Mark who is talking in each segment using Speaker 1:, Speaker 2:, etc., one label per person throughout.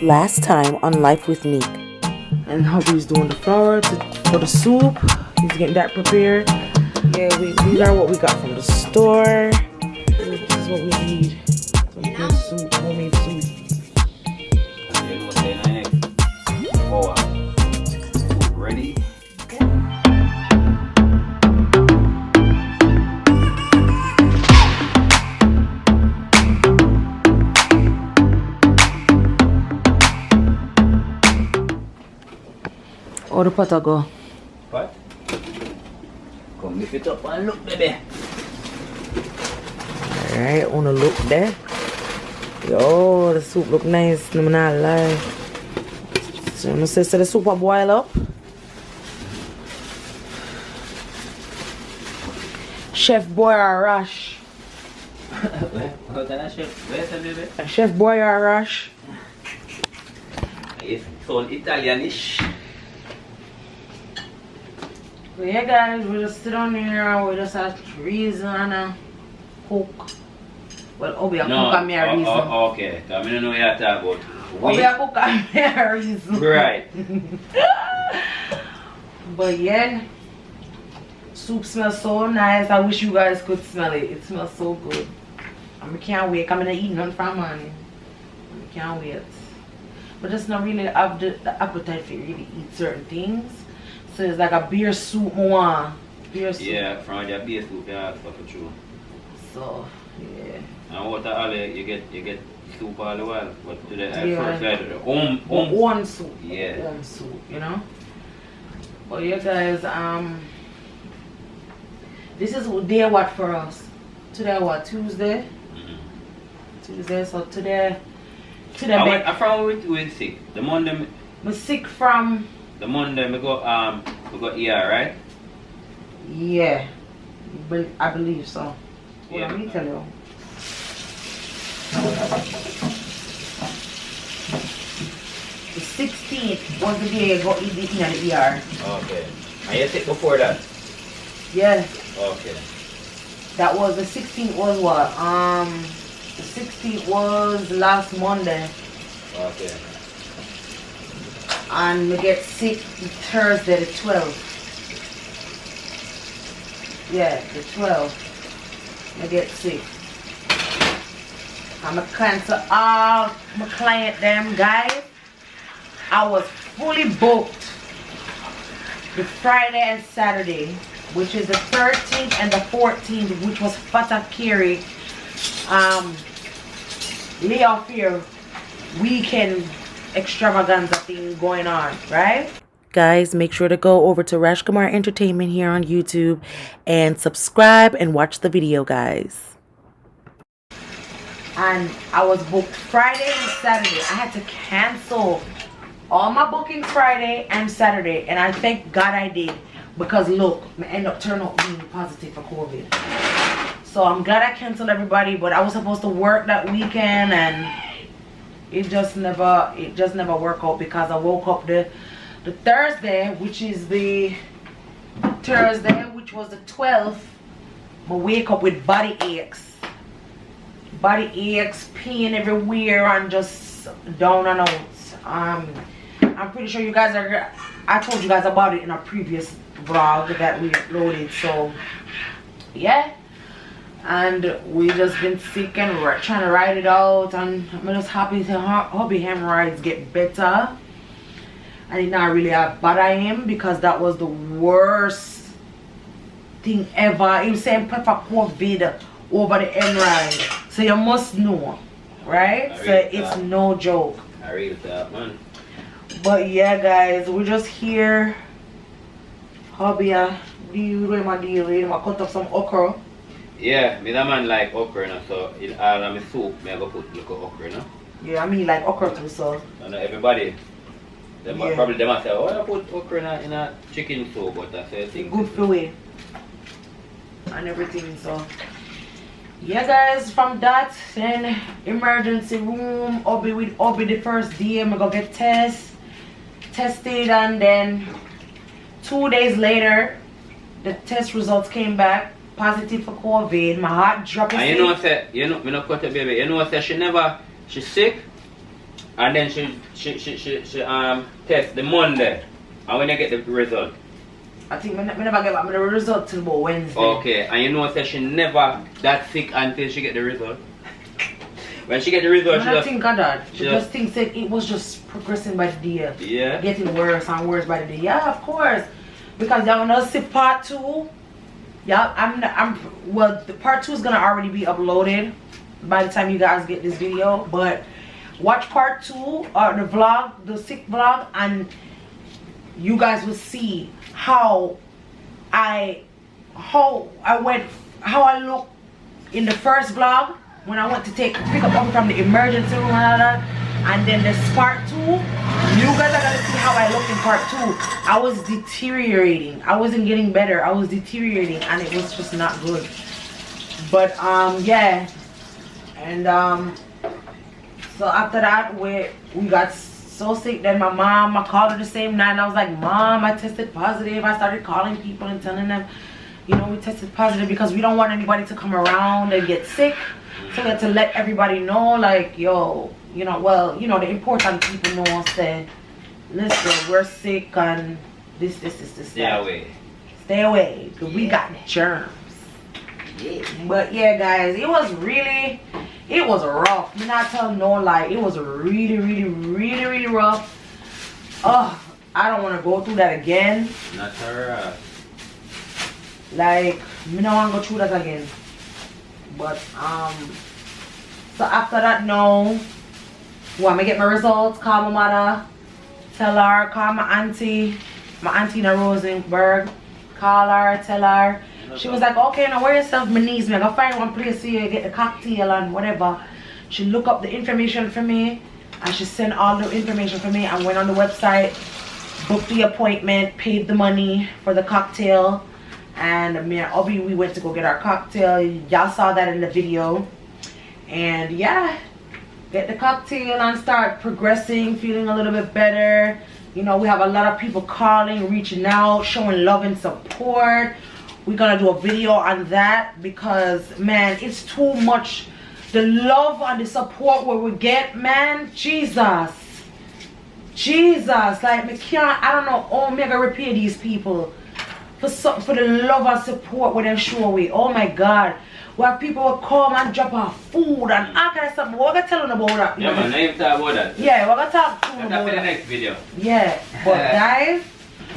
Speaker 1: Last time on Life with Nique. And hubby's doing the flour for the soup. He's getting that prepared. Yeah, these are what we got from the store. This is what we need. Some good soup, homemade soup.
Speaker 2: Soup ready.
Speaker 1: Oh, the pot go.
Speaker 2: What? Come lift it up and look, baby.
Speaker 1: Alright, wanna look there. Yo, the soup look nice, I'm not lie. So I'm gonna say the soup will boil up. Chef boy or rush?
Speaker 2: What is chef? Where's the baby?
Speaker 1: A chef boy or rush?
Speaker 2: It's all Italianish.
Speaker 1: So yeah guys, we just sit on here and we just have reason and cook. Well, Obi a cook and me a reason.
Speaker 2: Okay, I don't know what you're talking about.
Speaker 1: Obi a cook and me a reason.
Speaker 2: Right.
Speaker 1: But yeah, soup smells so nice. I wish you guys could smell it. It smells so good. I can't wait. I'm gonna eat none from morning. I can't wait. But just not really have the appetite for really eat certain things. So it's like a beer soup more. Beer soup.
Speaker 2: Yeah, from the beer soup, yeah, for true.
Speaker 1: So yeah.
Speaker 2: And what all you get soup all the while. What do they
Speaker 1: Yeah.
Speaker 2: first like
Speaker 1: One soup.
Speaker 2: Yeah.
Speaker 1: One soup, you know? But yeah guys, this is day what for us? Today what? Tuesday? Tuesday, so today
Speaker 2: I from with sick. The Monday
Speaker 1: I'm sick from
Speaker 2: we go ER, right?
Speaker 1: yeah. But I believe so. Well,
Speaker 2: Yeah.
Speaker 1: let me tell you. The 16th was the day I got eat in the ER.
Speaker 2: Okay. And you sick before that?
Speaker 1: Yeah.
Speaker 2: Okay.
Speaker 1: That was the 16th was what? The 16th was last Monday.
Speaker 2: Okay.
Speaker 1: And we get sick Thursday the 12th. Yeah, the 12th. I get sick. I'm a cancel all my client them guys. I was fully booked the Friday and Saturday, which is the 13th and the 14th, which was Fatakiri layoff here weekend extravaganza thing going on, right? Guys, make sure to go over to RASHKAMAR Entertainment here on YouTube and subscribe and watch the video, guys. And I was booked Friday and Saturday. I had to cancel all my bookings Friday and Saturday, and I thank God I did, because look, I end up turning out being positive for COVID. So I'm glad I canceled everybody, but I was supposed to work that weekend and it just never worked out, because I woke up the Thursday, which is the Thursday, which was the 12th. I wake up with body aches, pain everywhere, and just down and out. I'm pretty sure you guys are. I told you guys about it in a previous vlog that we uploaded. So yeah. And we just been sick and trying to ride it out, and I'm just happy to hobby hemorrhoids get better. And it's not really how bad I am, because that was the worst thing ever. He was saying prefer COVID over the hemorrhoid, so you must know, right? So it's no joke.
Speaker 2: I read that, man.
Speaker 1: But yeah guys, we're just here. Hobby deal I cut up some okra.
Speaker 2: Yeah, me that man like okra, you know, so in all of my soup, me I go put little okra, you know.
Speaker 1: Yeah, I mean like okra too, so.
Speaker 2: And everybody, they
Speaker 1: Yeah.
Speaker 2: probably they might say, oh, I put okra in a chicken soup, but that's a thing.
Speaker 1: Good for you. And everything, so. Yeah guys, from that, then emergency room, Obi the first day, I'm gonna get tested, and then 2 days later, the test results came back positive for COVID. My heart dropped.
Speaker 2: And you know, me not cut the baby. You know, say she's sick, And then she test the Monday. And when you get the result?
Speaker 1: I think I never get back the result till about Wednesday.
Speaker 2: Okay, and you know that she never that sick until she get the result. When she get the result,
Speaker 1: I don't think of that. She just thinks that it was just progressing by the day.
Speaker 2: Yeah.
Speaker 1: Getting worse and worse by the day. Yeah, of course. Because y'all wanna see part 2. Yeah, well, the part 2 is gonna already be uploaded by the time you guys get this video. But watch part 2 or the vlog, the sick vlog, and you guys will see how I look in the first vlog when I went to pick up Uncle from the emergency room and all that. And then this part 2, you guys are gonna see how I look in part 2. I was deteriorating. I wasn't getting better. I was deteriorating, and it was just not good. But yeah, and so after that we got so sick. Then my mom, I called her the same night, and I was like, Mom, I tested positive. I started calling people and telling them, you know, we tested positive because we don't want anybody to come around and get sick. So we had to let everybody know, like, yo, you know, well, you know, the important people know, say, listen, we're sick and this.
Speaker 2: Stay away.
Speaker 1: Stay away, because we got germs. Yeah. But yeah, guys, it was rough. I'm not telling no lie. It was really rough. Oh, I don't want to go through that again.
Speaker 2: Not her.
Speaker 1: Like, me don't want to go through that again. But so after that, no. When I get my results, call my mother, tell her, call my auntie in Rosenberg, call her, tell her. She was like, okay, now wear yourself my niece, man. I'll find one place so you get the cocktail and whatever. She look up the information for me, and she sent all the information for me. I went on the website, booked the appointment, paid the money for the cocktail, and me and Obi, we went to go get our cocktail. Y'all saw that in the video. And yeah, get the cocktail and start progressing, feeling a little bit better. You know, we have a lot of people calling, reaching out, showing love and support. We're gonna do a video on that because, man, it's too much. The love and the support where we get, man, Jesus, like, me can't, I don't know, oh, me gonna repay these people for the love and support when they show we. Oh my God, where people will come and drop off food and all kind of stuff. We're gonna tell them about that.
Speaker 2: Yeah, man, I ain't talk about that.
Speaker 1: Yeah, we're gonna talk to them about
Speaker 2: that.
Speaker 1: that.
Speaker 2: Next video.
Speaker 1: Yeah, but guys,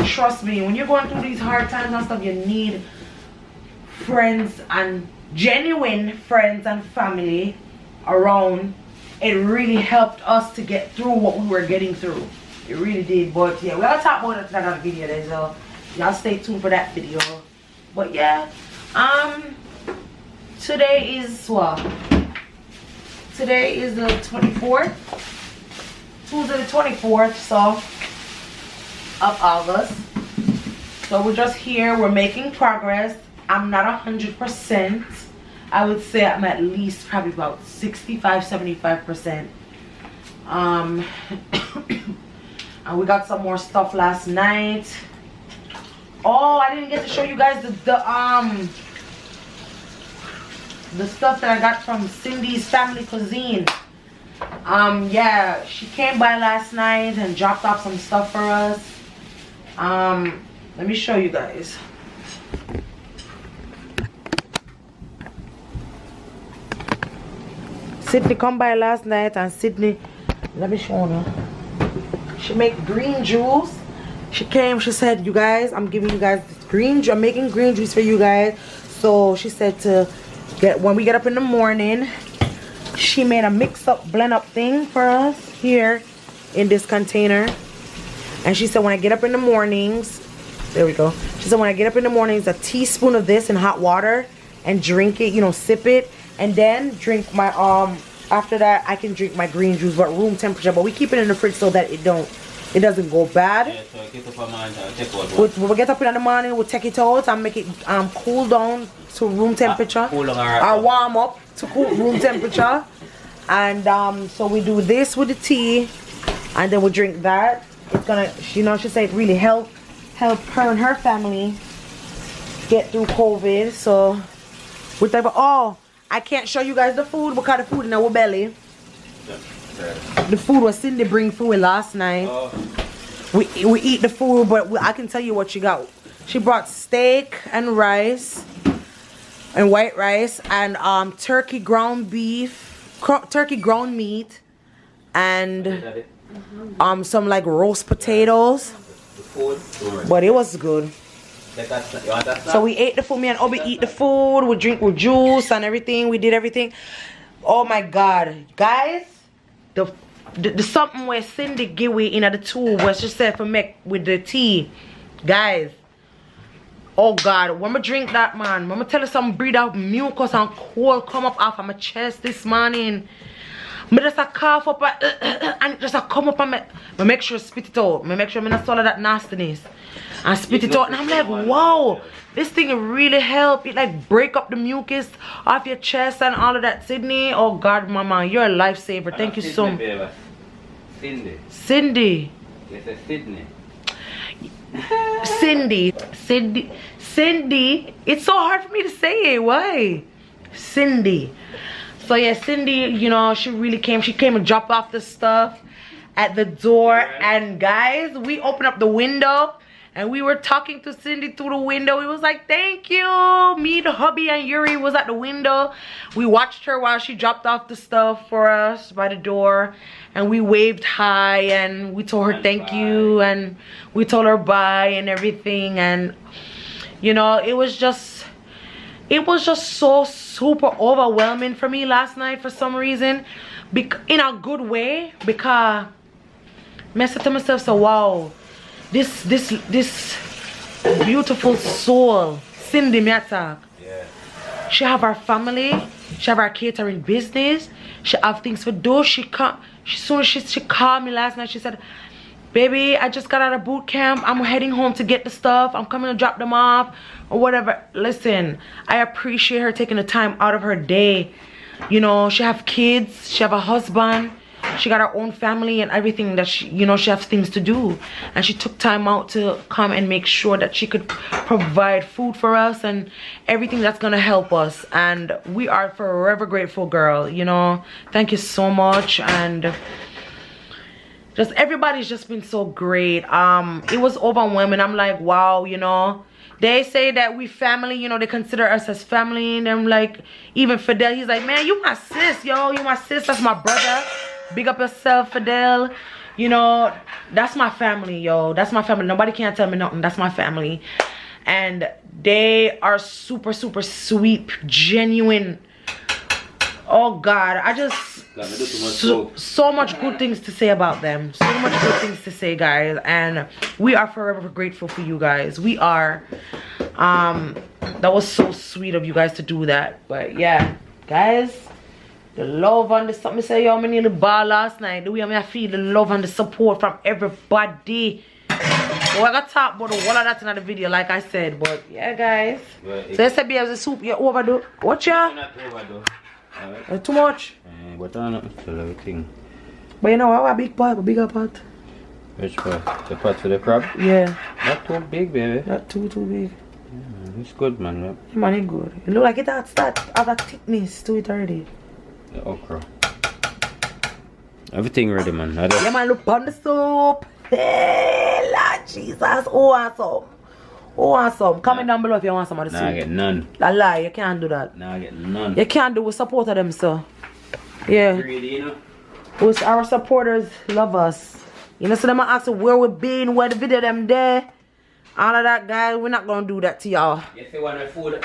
Speaker 1: trust me, when you're going through these hard times and stuff, you need friends and genuine friends and family around. It really helped us to get through what we were getting through. It really did. But yeah, we're gonna talk about it in another video there, so y'all stay tuned for that video. But yeah, today is what? Today is the 24th. Tuesday the 24th, so of August. So we're just here, we're making progress. I'm not 100%. I would say I'm at least probably about 65-75%. And we got some more stuff last night. Oh, I didn't get to show you guys the stuff that I got from Cindy's Family Cuisine. Yeah, she came by last night and dropped off some stuff for us. Let me show you guys. Sydney come by last night, and Sydney, let me show you. She make green juice. She came, she said, you guys, I'm giving you guys this green juice. I'm making green juice for you guys. So she said to get, when we get up in the morning, she made a mix-up, blend-up thing for us here in this container. And she said when I get up in the mornings, there we go. She said when I get up in the mornings, a teaspoon of this in hot water and drink it, you know, sip it. And then drink my, after that, I can drink my green juice, but room temperature. But we keep it in the fridge so that it doesn't go bad. Yeah, so get up when we get up in the morning, we'll take it out and make it cool down to room temperature. Or warm up to room temperature. And so we do this with the tea, and then we drink that. It's gonna, you know, she said it really help her and her family get through COVID. So we think, oh, I can't show you guys the food because the food in our belly. The food was Cindy bring food last night.
Speaker 2: Oh.
Speaker 1: We eat the food, but I can tell you what she got. She brought steak and rice and white rice and turkey ground beef, turkey ground meat, and some like roast potatoes. But it was good. So we ate the food. Me and Obi eat the food. We drink with juice and everything. We did everything. Oh my God, guys! The something where Cindy give away in the tube was just said for make with the tea, guys. Oh God, when I drink that, man, when I tell you some breathe out mucus and cold come up off of my chest this morning. I just a cough up and it just a come up and I make sure I spit it out. I make sure I not swallow that nastiness and spit it out. And I'm like, wow, this thing really help. It like break up the mucus off your chest and all of that. Sydney, oh God, mama, you're a lifesaver. Thank you so much.
Speaker 2: Cindy.
Speaker 1: Cindy.
Speaker 2: Yes, it's Sydney.
Speaker 1: Cindy. It's so hard for me to say it. Why? Cindy. So yeah, Cindy, you know, she really came. She came and dropped off the stuff at the door. And guys, we opened up the window and we were talking to Cindy through the window. We was like, thank you. Me, the hubby, and Yuri was at the window. We watched her while she dropped off the stuff for us by the door. And we waved hi and we told her thank you. And we told her bye and everything. And, you know, it was just so super overwhelming for me last night for some reason. In a good way. Because I said to myself, so wow. This beautiful soul, Cindy Miatak. Yeah. She have her family, she have her catering business, she have things to do. She called me last night. She said, baby, I just got out of boot camp. I'm heading home to get the stuff. I'm coming to drop them off or whatever. Listen, I appreciate her taking the time out of her day. You know, she have kids, she have a husband. She got her own family and everything that she, you know, she has things to do. And she took time out to come and make sure that she could provide food for us and everything that's going to help us. And we are forever grateful, girl, you know. Thank you so much. And just everybody's just been so great. It was overwhelming. I'm like, wow, you know. They say that we family, you know, they consider us as family. And I'm like, even Fidel, he's like, man, you my sis, yo. You my sis, that's my brother. Big up yourself, Fidel. You know, that's my family, yo. That's my family. Nobody can tell me nothing. That's my family. And they are super, super sweet, genuine. Oh, God. I just... So much good things to say about them. So much good things to say, guys. And we are forever grateful for you guys. We are. That was so sweet of you guys to do that. But, yeah, guys... The love and the something say yo, me nearly ball last night. The way I feel the love and the support from everybody. So I got to talk about all of that in the video, like I said. But yeah, guys. Well, so you said the soup you overdo. Watch ya. Not overdo. Right. Too much.
Speaker 2: But I don't feel everything.
Speaker 1: But you know, I have a big pot, a bigger pot.
Speaker 2: Which pot? The pot for the crab?
Speaker 1: Yeah.
Speaker 2: Not too big, baby.
Speaker 1: Not too big.
Speaker 2: Yeah, it's good, man. Yeah,
Speaker 1: man, it's good. It look like it has a thickness to it already.
Speaker 2: The okra. Everything ready, man.
Speaker 1: Yeah, man, look on the soup. Hey, Lord Jesus. Oh, awesome. Oh, awesome. Comment down below if you want some of the soup.
Speaker 2: Nah, I get none.
Speaker 1: A lie, you can't do that.
Speaker 2: Nah, I get none.
Speaker 1: You can't do with support of them, so. Yeah.
Speaker 2: Really, you know?
Speaker 1: With our supporters love us. You know, so them ask where we been, where the video them there. All of that, guys. We're not going to do that to y'all.
Speaker 2: You see when food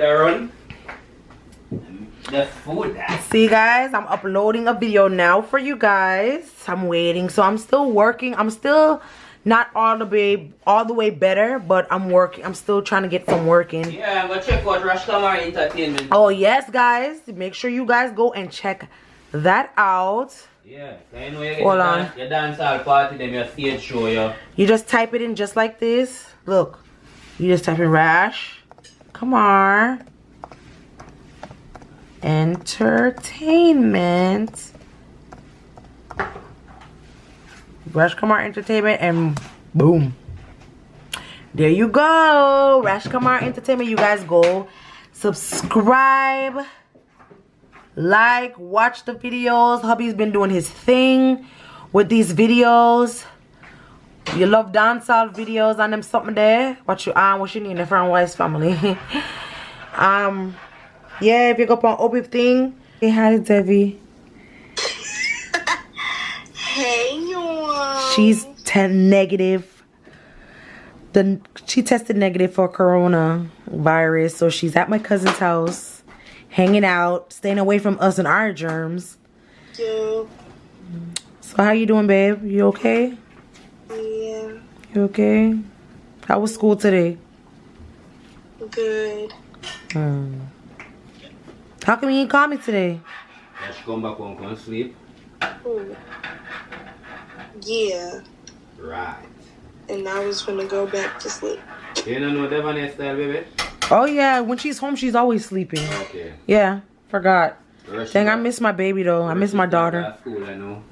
Speaker 2: are run? The food.
Speaker 1: See, guys, I'm uploading a video now for you guys. I'm waiting, so I'm still working. I'm still not all the way better, but I'm working. I'm still trying to get some working.
Speaker 2: Yeah, I'm gonna check out RASHKAMAR Entertainment.
Speaker 1: Oh yes, guys, make sure you guys go and check that out.
Speaker 2: Yeah, I know you
Speaker 1: hold on.
Speaker 2: Your dancehall party, then your stage show, yeah.
Speaker 1: You just type it in just like this. Look, you just type in RASHKAMAR Entertainment, RASHKAMAR Entertainment, and boom, there you go. RASHKAMAR Entertainment. You guys go subscribe, like, watch the videos. Hubby's been doing his thing with these videos. You love dancehall videos and them something there. What you need in the front wise family. Yeah, if you go up on Obi thing. Hey, hi Devi.
Speaker 3: Hey y'all.
Speaker 1: She's negative. She tested negative for coronavirus, so she's at my cousin's house, hanging out, staying away from us and our germs.
Speaker 3: Yeah.
Speaker 1: So how you doing, babe? You okay?
Speaker 3: Yeah.
Speaker 1: You okay? How was school today?
Speaker 3: Good.
Speaker 1: How come you didn't call me today?
Speaker 2: I should come back home and sleep.
Speaker 3: Ooh. Yeah.
Speaker 2: Right.
Speaker 3: And I was gonna go back to sleep.
Speaker 2: You don't know Devon style, baby?
Speaker 1: Oh yeah, when she's home, she's always sleeping.
Speaker 2: Okay.
Speaker 1: Yeah, forgot. Dang, I miss my baby though. I miss my daughter.
Speaker 2: School, I know.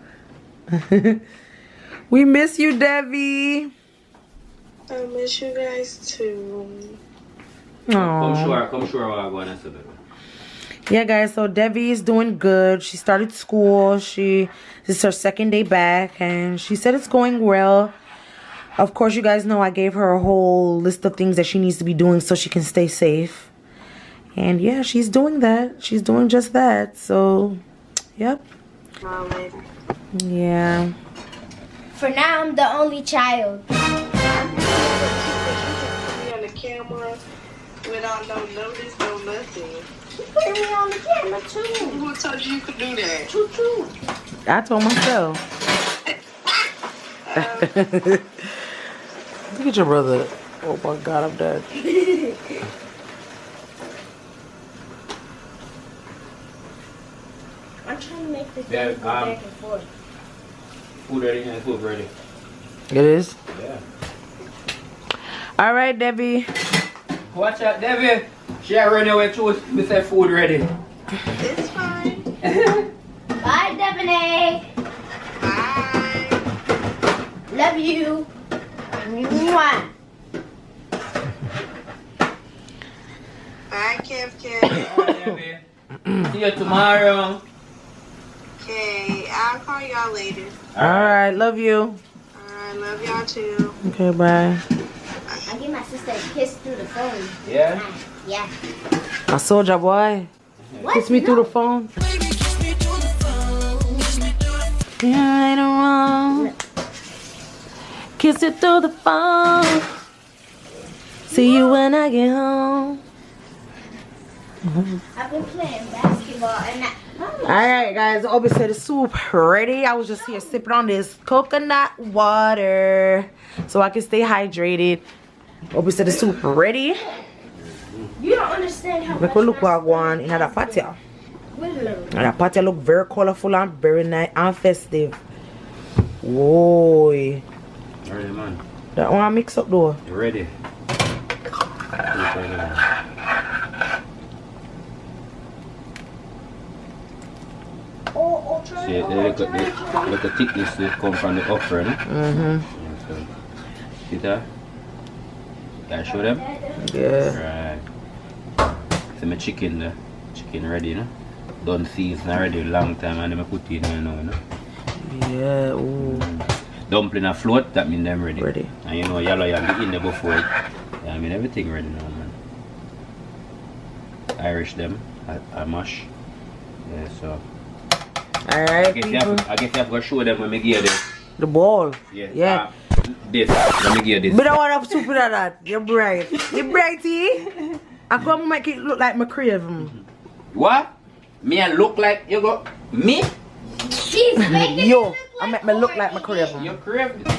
Speaker 1: We miss you, Devi.
Speaker 3: I miss you guys too.
Speaker 1: Aww.
Speaker 2: Come sure what I'm going to say, baby.
Speaker 1: Yeah, guys, so Devi is doing good. She started school. This is her second day back, and she said it's going well. Of course, you guys know I gave her a whole list of things that she needs to be doing so she can stay safe. And yeah, she's doing that. She's doing just that. So, yep.
Speaker 3: Later.
Speaker 1: Yeah.
Speaker 4: For now, I'm the only child.
Speaker 3: You can put me on the camera without no notice, no nothing.
Speaker 4: You put me on the camera too.
Speaker 3: Who told you you could do that?
Speaker 4: Choo choo.
Speaker 1: I told myself. Look at your brother. Oh my God, I'm dead.
Speaker 4: I'm trying to make this
Speaker 2: Yeah,
Speaker 4: go back and forth.
Speaker 2: Food ready and food ready.
Speaker 1: It is?
Speaker 2: Yeah.
Speaker 1: All right, Debbie.
Speaker 2: Watch out, Debbie. She already know where to me say food ready.
Speaker 3: It's fine.
Speaker 4: Bye, Devonay.
Speaker 3: Bye.
Speaker 4: Love you. Mwah.
Speaker 3: Bye, Kev.
Speaker 2: Debbie. See you tomorrow.
Speaker 3: Okay, I'll call y'all later.
Speaker 1: All right, love you.
Speaker 3: Alright, love y'all too.
Speaker 1: Okay, bye.
Speaker 4: I give my sister a kiss through the phone.
Speaker 2: Yeah?
Speaker 4: Yeah.
Speaker 1: I soldier boy.
Speaker 4: What?
Speaker 1: Kiss me through the phone. Yeah, I don't want. Kiss it through the phone. See you when I get home.
Speaker 4: I've been playing basketball and
Speaker 1: Alright guys, Obi said the soup ready. I was just here sipping on this coconut water so I can stay hydrated. Obi said the soup ready.
Speaker 4: you don't understand how
Speaker 1: Look what I want in that patio. And that patio look very colorful and very nice and festive. Whoa.
Speaker 2: Ready, man.
Speaker 1: That one I mix up though.
Speaker 2: You ready? See, look at the thickness that come from the upper, no?
Speaker 1: Mm-hmm.
Speaker 2: See that? Can I show them?
Speaker 1: Yeah.
Speaker 2: Right. See my chicken there. Chicken ready, you know? Done season already a long time and then I put it in there now, you know?
Speaker 1: Yeah, ooh.
Speaker 2: Dumpling afloat, that means them ready.
Speaker 1: Ready.
Speaker 2: And you know, yellow, you have in there before it. Yeah, I mean everything ready now, man. Irish them, I mash. Yeah, so.
Speaker 1: Alright,
Speaker 2: I guess you have to show them when we give this.
Speaker 1: the ball.
Speaker 2: Yeah.
Speaker 1: Yeah.
Speaker 2: This. Let me give this.
Speaker 1: But I want to stupid at that. You're bright. You're brighty. I come make it look like my crave.
Speaker 2: What? Me and look like you go me?
Speaker 4: she's making
Speaker 1: Yo, I make me look like my crave.
Speaker 2: You crave?
Speaker 1: My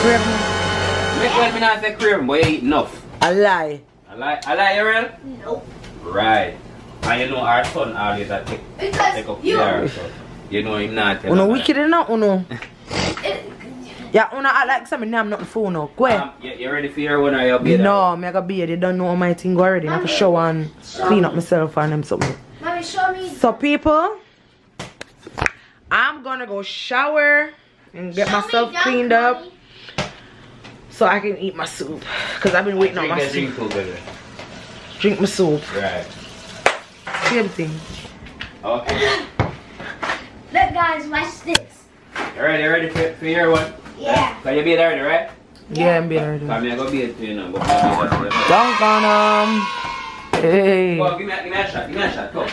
Speaker 1: crave.
Speaker 2: Make well me not say crave, boy, you eat enough.
Speaker 1: I lie.
Speaker 2: I lie, you real?
Speaker 4: Nope.
Speaker 2: Right. And you know our son always take
Speaker 4: Because
Speaker 2: up
Speaker 4: you
Speaker 2: care, so you know him not.
Speaker 1: Uno wicked enough, uno. Yeah, uno act like something I'm not for no. Go ahead.
Speaker 2: You ready for your one or your bed?
Speaker 1: No, me I got beard. They don't know my thing already. I have to show and clean up myself and them something.
Speaker 4: Mommy, show me.
Speaker 1: So people, I'm gonna go shower and get myself cleaned up so I can eat my soup. Cause I've been waiting on my soup.
Speaker 2: Drink,
Speaker 1: Drink my soup.
Speaker 2: Right.
Speaker 1: Same thing.
Speaker 2: Okay.
Speaker 4: Look, guys, watch this.
Speaker 2: Ready for your one?
Speaker 4: Yeah.
Speaker 2: Can you be there already, right?
Speaker 1: Yeah, I'm being ready.
Speaker 2: Come here, go be it to you now.
Speaker 1: Dunk on him. Hey.
Speaker 2: Go, give me a shot. Go.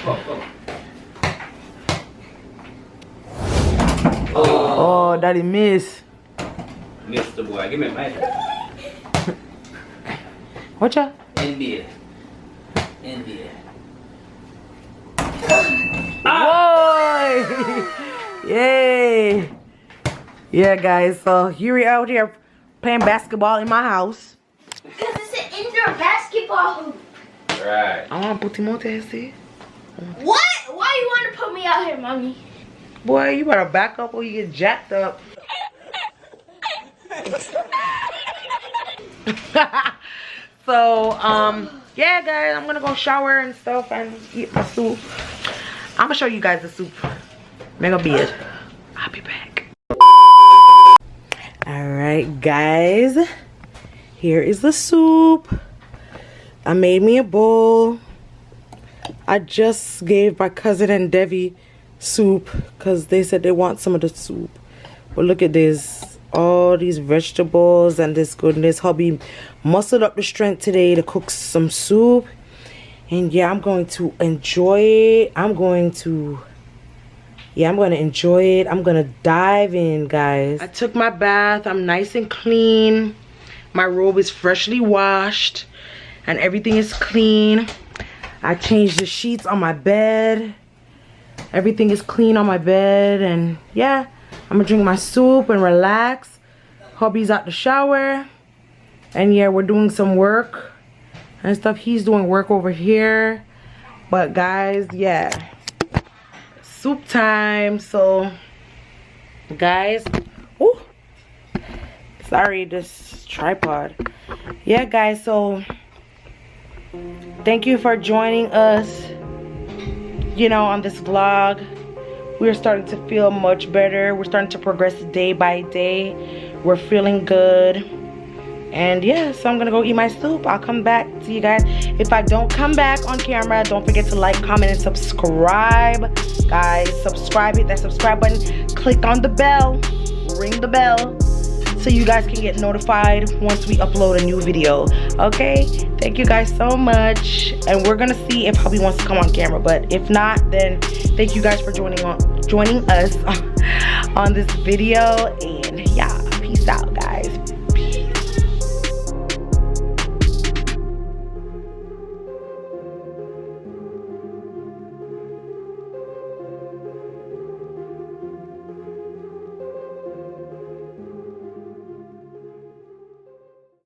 Speaker 1: Oh, daddy miss.
Speaker 2: Mr. Boy, give me my shot.
Speaker 1: Watcha?
Speaker 2: NBA.
Speaker 1: Boy! Yay! Yeah, guys, so Yuri out here playing basketball in my house.
Speaker 4: Because it's an indoor basketball hoop.
Speaker 2: Right.
Speaker 1: I want to put him on there, see?
Speaker 4: What? Why you want to put me out here, mommy?
Speaker 1: Boy, you better back up or you get jacked up. So, yeah, guys, I'm gonna go shower and stuff and eat my soup. I'm gonna show you guys the soup. Mega beard. I'll be back. Alright, guys. Here is the soup. I made me a bowl. I just gave my cousin and Devi soup because they said they want some of the soup. But look at this. All these vegetables and this goodness. Hubby muscled up the strength today to cook some soup. And yeah, I'm going to enjoy it. I'm going to enjoy it. I'm going to dive in, guys. I took my bath. I'm nice and clean. My robe is freshly washed. And everything is clean. I changed the sheets on my bed. Everything is clean on my bed. And yeah, I'm going to drink my soup and relax. Hubby's out the shower. And yeah, we're doing some work and stuff. He's doing work over here. But guys, yeah, soup time. So guys, ooh, sorry, this tripod. Yeah, guys, so thank you for joining us, you know, on this vlog. We're starting to feel much better. We're starting to progress day by day. We're feeling good. And yeah, so I'm gonna go eat my soup. I'll come back to you guys. If I don't come back on camera, don't forget to like, comment, and subscribe. Guys, subscribe, hit that subscribe button. Click on the bell, ring the bell, so you guys can get notified once we upload a new video. Okay, thank you guys so much. And we're gonna see if hubby wants to come on camera, but if not, then thank you guys for joining us on this video.